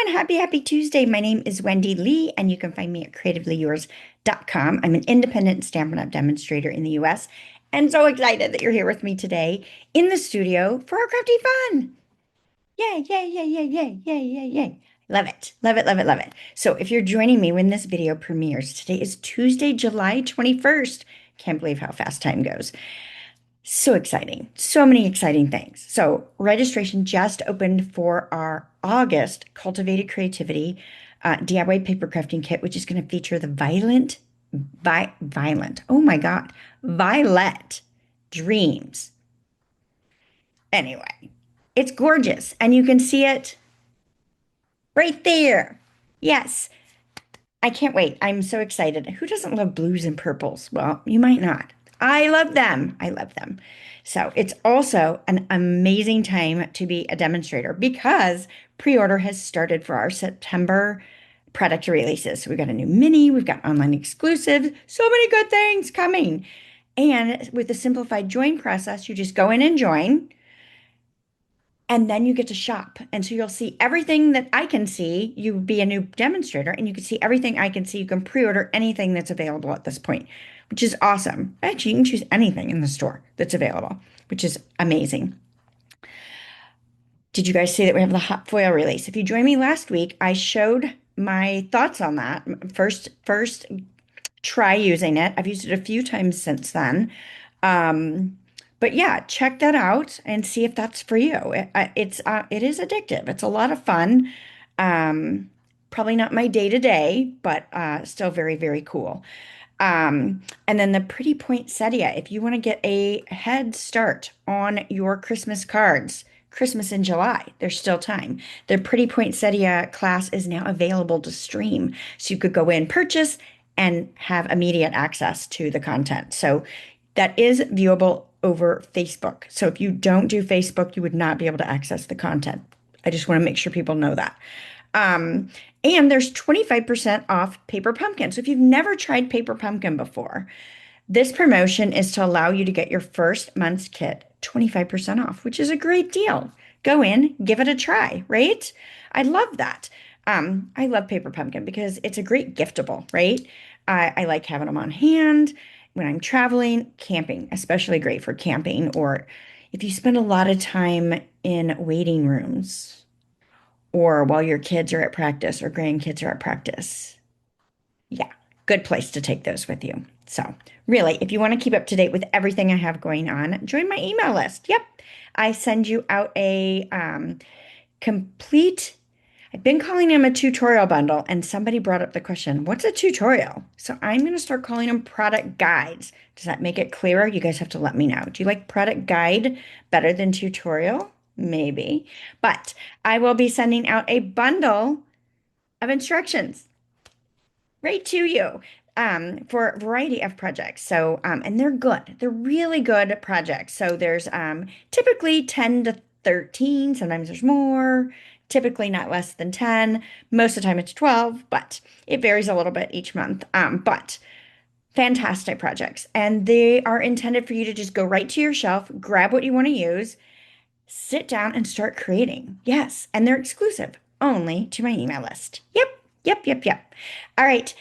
everyone. Happy Tuesday. My name is Wendy Lee, and you can find me at CreativeLeeYours.com. I'm an independent Stampin' Up! Demonstrator in the US, and so excited that you're here with me today in the studio for our crafty fun. Yay, yay, yay, yay, yay, yay, yay, yay. Love it, love it, love it, love it. So if you're joining me when this video premieres, today is Tuesday, July 21st. Can't believe how fast time goes. So exciting. So many exciting things. So registration just opened for our August Cultivated Creativity DIY paper crafting kit, which is going to feature the oh my God, Violet Dreams. Anyway, it's gorgeous and you can see it right there. Yes, I can't wait. I'm so excited. Who doesn't love blues and purples? Well, you might not. I love them. I love them. So it's also an amazing time to be a demonstrator because pre-order has started for our September product releases. So we've got a new mini, we've got online exclusives, so many good things coming. And with the simplified join process, you just go in and join and then you get to shop. And so you'll see everything that I can see. You be a new demonstrator and you can see everything I can see. You can pre-order anything that's available at this point, which is awesome. Actually, you can choose anything in the store that's available, which is amazing. Did you guys see that we have the hot foil release? If you joined me last week, I showed my thoughts on that. First try using it. I've used it a few times since then. But yeah, check that out and see if that's for you. It is addictive. It's a lot of fun. Um, Probably not my day to day, but still very, very cool. And then the Pretty Poinsettia, if you want to get a head start on your Christmas cards, Christmas in July, there's still time. The Pretty Poinsettia class is now available to stream. So you could go in, purchase, and have immediate access to the content. So that is viewable over Facebook. So if you don't do Facebook, you would not be able to access the content. I just want to make sure people know that. Um, and there's 25% off Paper Pumpkin. So if you've never tried Paper Pumpkin before, this promotion is to allow you to get your first month's kit 25% off, which is a great deal. Go in, give it a try, right? I love that. I love Paper Pumpkin because it's a great giftable, right? I like having them on hand when I'm traveling, camping, especially great for camping, or if you spend a lot of time in waiting rooms or while your kids are at practice or grandkids are at practice. Yeah, good place to take those with you. So, really, if you want to keep up to date with everything I have going on, join my email list. Yep, I send you out a complete, I've been calling them a tutorial bundle, and somebody brought up the question, what's a tutorial? So I'm going to start calling them product guides. Does that make it clearer? You guys have to let me know. Do you like product guide better than tutorial? Maybe. But I will be sending out a bundle of instructions right to you for a variety of projects. So, and they're good. They're really good projects. So there's typically 10 to 13. Sometimes there's more. Typically not less than 10. Most of the time it's 12, but it varies a little bit each month. But fantastic projects. And they are intended for you to just go right to your shelf, grab what you want to use, sit down and start creating. Yes, and they're exclusive only to my email list. Yep. All right,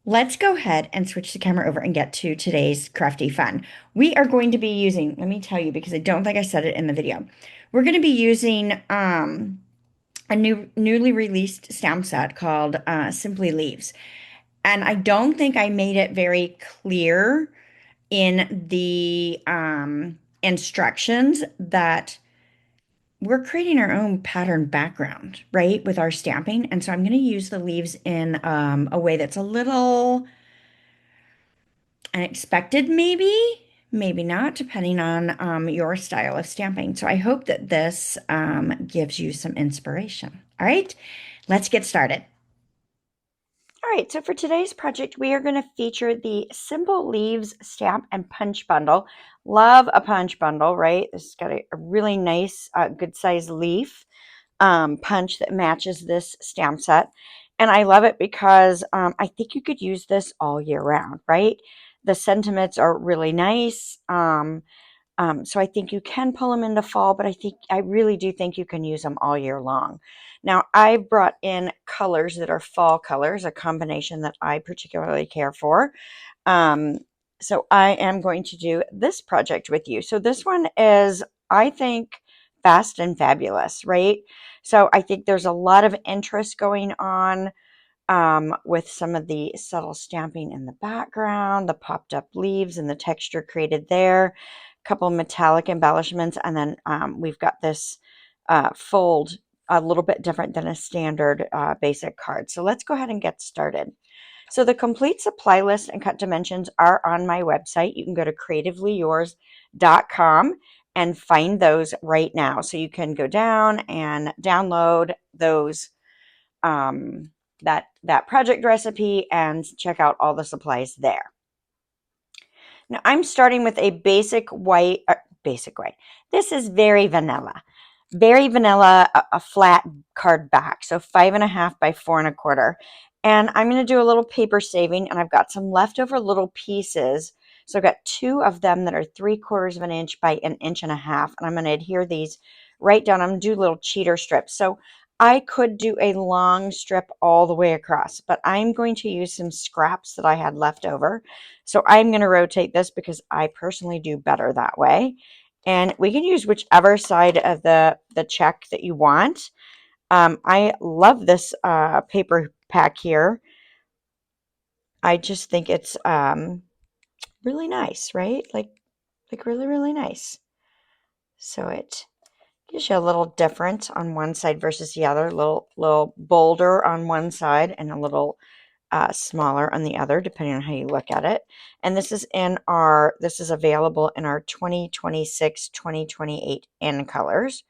let's go ahead and switch the camera over and get to today's crafty fun. We are going to be using, let me tell you, because I don't think I said it in the video. We're going to be using a newly released stamp set called Simply Leaves. And I don't think I made it very clear in the instructions that we're creating our own pattern background, right, with our stamping. And so I'm going to use the leaves in a way that's a little unexpected, maybe not, depending on your style of stamping. So I hope that this gives you some inspiration. All right, let's get started. All right, so for today's project, we are going to feature the Simple Leaves Stamp and Punch Bundle. Love a punch bundle, right? This has got a really nice, good size leaf punch that matches this stamp set. And I love it because I think you could use this all year round, right? The sentiments are really nice. So I think you can pull them into fall, but I really do think you can use them all year long. Now I've brought in colors that are fall colors, a combination that I particularly care for. Um, so I am going to do this project with you. So this one is, I think, fast and fabulous, right? So I think there's a lot of interest going on with some of the subtle stamping in the background, the popped up leaves and the texture created there, a couple metallic embellishments, and then we've got this fold a little bit different than a standard basic card. So let's go ahead and get started. So the complete supply list and cut dimensions are on my website. You can go to CreativeLeeYours.com and find those right now. So you can go down and download those that project recipe and check out all the supplies there. Now I'm starting with a basic white. This is very vanilla, a flat card back. So 5.5 by 4.25. And I'm going to do a little paper saving, and I've got some leftover little pieces. So I've got 2 of them that are 3/4 of an inch by 1.5 inches. And I'm going to adhere these right down. I'm going to do little cheater strips. So I could do a long strip all the way across, but I'm going to use some scraps that I had left over. So I'm going to rotate this because I personally do better that way. And we can use whichever side of the check that you want. I love this paper pack here. I just think it's really nice, right? Like really, really nice. So it gives you a little difference on one side versus the other, little bolder on one side and a little smaller on the other, depending on how you look at it. And this is available in our 2026, 2028 in colors,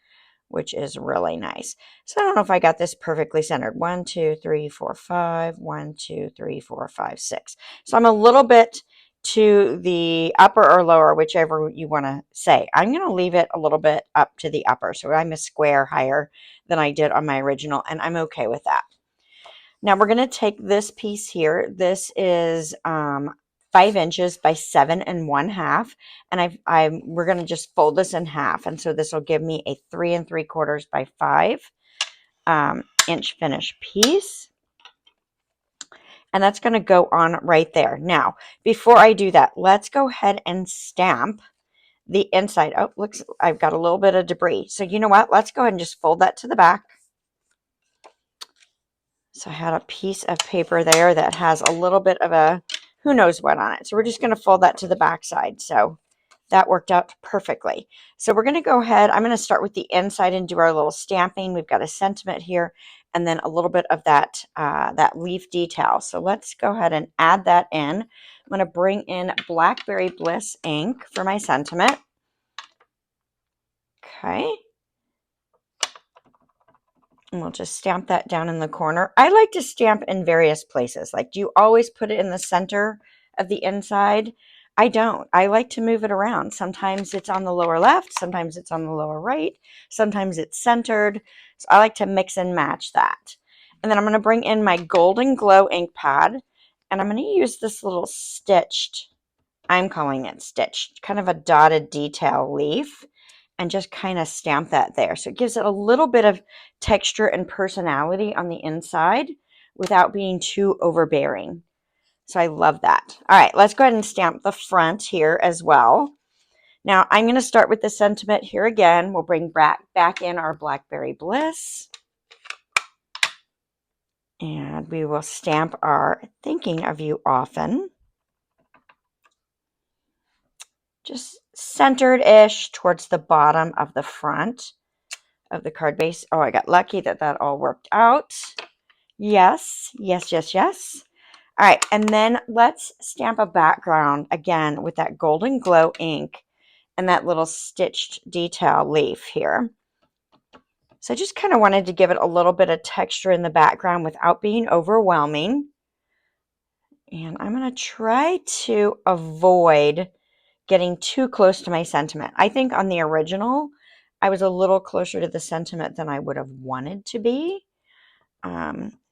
which is really nice. So I don't know if I got this perfectly centered. 1, 2, 3, 4, 5. 1, 2, 3, 4, 5, 6. So I'm a little bit to the upper or lower, whichever you want to say. I'm going to leave it a little bit up to the upper. So I'm a square higher than I did on my original, and I'm okay with that. Now we're going to take this piece here. This is 5 inches by 7.5, and we're going to just fold this in half, and so this will give me a 3 3/4 by 5 inch finish piece, and that's going to go on right there. Now, before I do that, let's go ahead and stamp the inside. Oh, looks, I've got a little bit of debris. So you know what? Let's go ahead and just fold that to the back. So I had a piece of paper there that has a little bit of a who knows what on it. So we're just going to fold that to the back side. So that worked out perfectly. So we're going to go ahead. I'm going to start with the inside and do our little stamping. We've got a sentiment here and then a little bit of that, that leaf detail. So let's go ahead and add that in. I'm going to bring in Blackberry Bliss ink for my sentiment. Okay. And we'll just stamp that down in the corner. I like to stamp in various places. Like, do you always put it in the center of the inside? I don't. I like to move it around. Sometimes it's on the lower left. Sometimes it's on the lower right. Sometimes it's centered. So I like to mix and match that. And then I'm going to bring in my Golden Glow ink pad. And I'm going to use this little stitched, I'm calling it stitched, kind of a dotted detail leaf, and just kind of stamp that there. So it gives it a little bit of texture and personality on the inside without being too overbearing. So I love that. All right, let's go ahead and stamp the front here as well. Now I'm going to start with the sentiment here again. We'll bring back in our Blackberry Bliss. And we will stamp our Thinking of You Often. Just centered-ish towards the bottom of the front of the card base. Oh, I got lucky that all worked out. Yes, yes, yes, yes. All right, and then let's stamp a background again with that Golden Glow ink and that little stitched detail leaf here. So I just kind of wanted to give it a little bit of texture in the background without being overwhelming. And I'm going to try to avoid getting too close to my sentiment. I think on the original, I was a little closer to the sentiment than I would have wanted to be.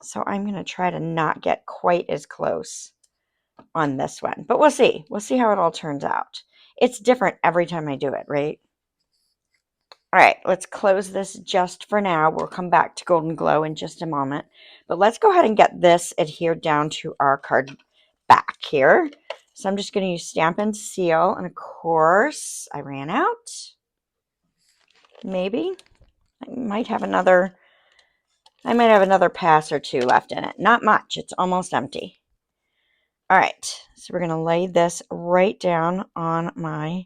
So I'm going to try to not get quite as close on this one, but we'll see. We'll see how it all turns out. It's different every time I do it, right? All right, let's close this just for now. We'll come back to Golden Glow in just a moment. But let's go ahead and get this adhered down to our card back here. So I'm just going to use Stampin' Seal. And of course, I ran out. Maybe. I might have another pass or two left in it. Not much. It's almost empty. All right, so we're going to lay this right down on my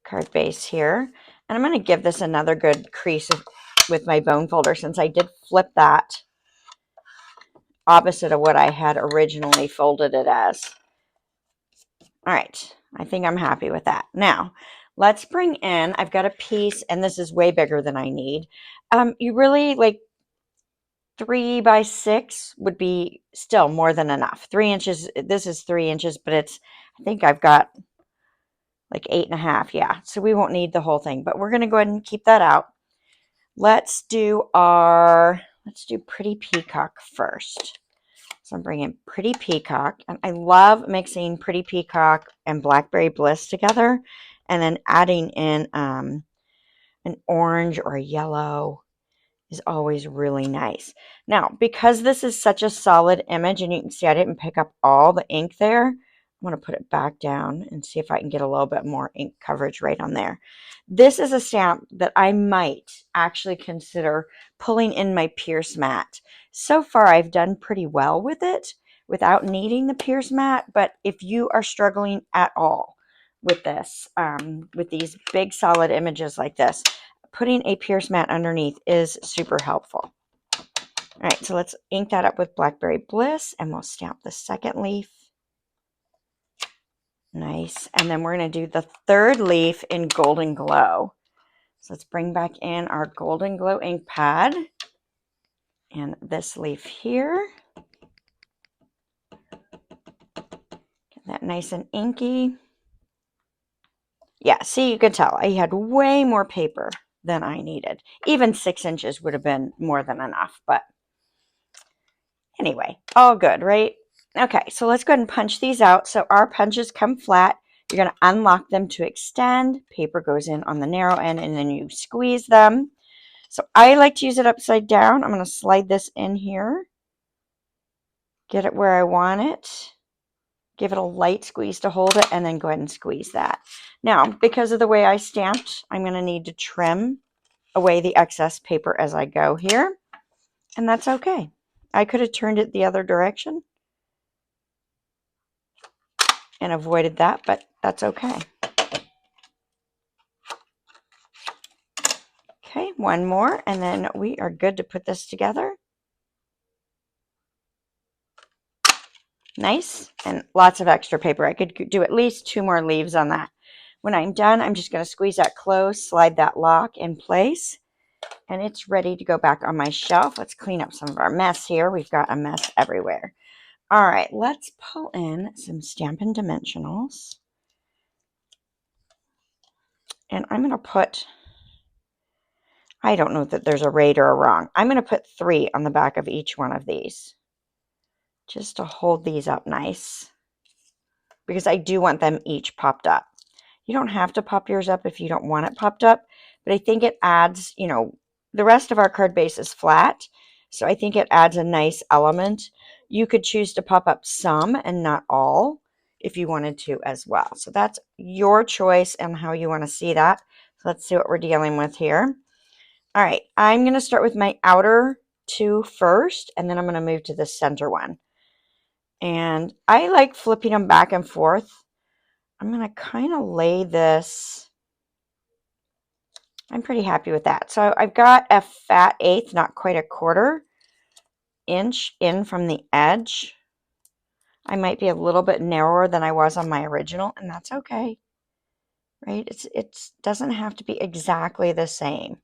card base here. And I'm going to give this another good crease with my bone folder, since I did flip that opposite of what I had originally folded it as. All right, I think I'm happy with that. Now, let's bring in, I've got a piece, and this is way bigger than I need. You really, like, 3 by 6 would be still more than enough. 3 inches, this is 3 inches, but it's, I think I've got like 8.5. Yeah, so we won't need the whole thing, but we're going to go ahead and keep that out. Let's do Pretty Peacock first. So I'm bringing Pretty Peacock, and I love mixing Pretty Peacock and Blackberry Bliss together, and then adding in an orange or a yellow is always really nice. Now, because this is such a solid image, and you can see I didn't pick up all the ink there, I'm going to put it back down and see if I can get a little bit more ink coverage right on there. This is a stamp that I might actually consider pulling in my Pierce mat. So far, I've done pretty well with it without needing the Pierce mat, but if you are struggling at all with this, with these big solid images like this, putting a Pierce mat underneath is super helpful. All right, so let's ink that up with Blackberry Bliss, and we'll stamp the second leaf. Nice. And then we're going to do the third leaf in Golden Glow. So let's bring back in our Golden Glow ink pad and this leaf here. Get that nice and inky. Yeah, see, you could tell I had way more paper than I needed. Even 6 inches would have been more than enough, but anyway, all good, right? Okay, so let's go ahead and punch these out. So our punches come flat. You're going to unlock them to extend. Paper goes in on the narrow end, and then you squeeze them. So I like to use it upside down. I'm going to slide this in here. Get it where I want it. Give it a light squeeze to hold it, and then go ahead and squeeze that. Now, because of the way I stamped, I'm going to need to trim away the excess paper as I go here. And that's okay. I could have turned it the other direction and avoided that, but that's okay. Okay, one more, and then we are good to put this together. Nice, and lots of extra paper. I could do at least 2 more leaves on that. When I'm done, I'm just going to squeeze that close, slide that lock in place, and it's ready to go back on my shelf. Let's clean up some of our mess here. We've got a mess everywhere. All right, let's pull in some Stampin' Dimensionals. And I'm going to put, I don't know that there's a right or a wrong. I'm going to put 3 on the back of each one of these, just to hold these up nice, because I do want them each popped up. You don't have to pop yours up if you don't want it popped up, but I think it adds, you know, the rest of our card base is flat, so I think it adds a nice element. You could choose to pop up some and not all if you wanted to as well. So that's your choice and how you want to see that. So let's see what we're dealing with here. All right, I'm going to start with my outer 2 first, and then I'm going to move to the center one. And I like flipping them back and forth. I'm going to kind of lay this. I'm pretty happy with that. So I've got a fat 1/8, not quite a 1/4 inch in from the edge. I might be a little bit narrower than I was on my original, and that's okay, right? It doesn't have to be exactly the same.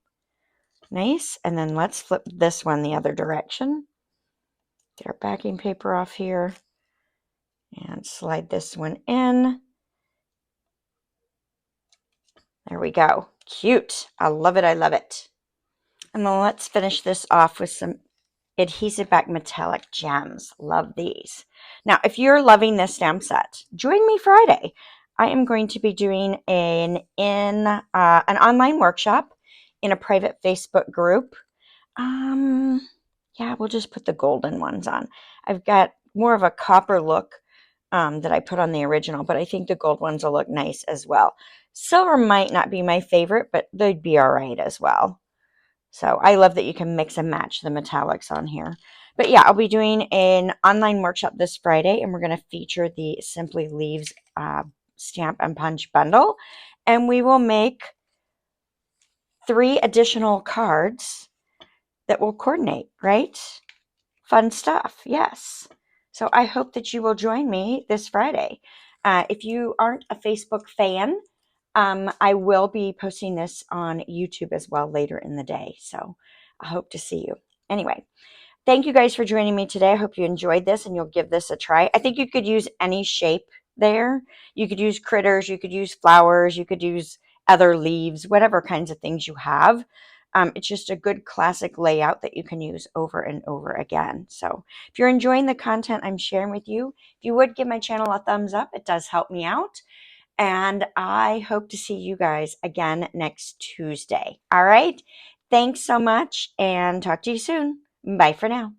Nice. And then let's flip this one the other direction. Get our backing paper off here and slide this one in. There we go. Cute. I love it. I love it. And then let's finish this off with some adhesive back metallic gems. Love these. Now, if you're loving this stamp set, join me Friday. I am going to be doing an online workshop in a private Facebook group. Um, yeah, we'll just put the golden ones on. I've got more of a copper look that I put on the original, but I think the gold ones will look nice as well. Silver might not be my favorite, but they'd be all right as well. So I love that you can mix and match the metallics on here. But yeah, I'll be doing an online workshop this Friday, and we're going to feature the Simply Leaves stamp and punch bundle. And we will make 3 additional cards that will coordinate, right? Fun stuff, yes. So I hope that you will join me this Friday. If you aren't a Facebook fan, I will be posting this on YouTube as well later in the day. So I hope to see you. Anyway, thank you guys for joining me today. I hope you enjoyed this and you'll give this a try. I think you could use any shape there. You could use critters, you could use flowers, you could use other leaves, whatever kinds of things you have. It's just a good classic layout that you can use over and over again. So if you're enjoying the content I'm sharing with you, if you would give my channel a thumbs up, it does help me out. And I hope to see you guys again next Tuesday. All right. Thanks so much and talk to you soon. Bye for now.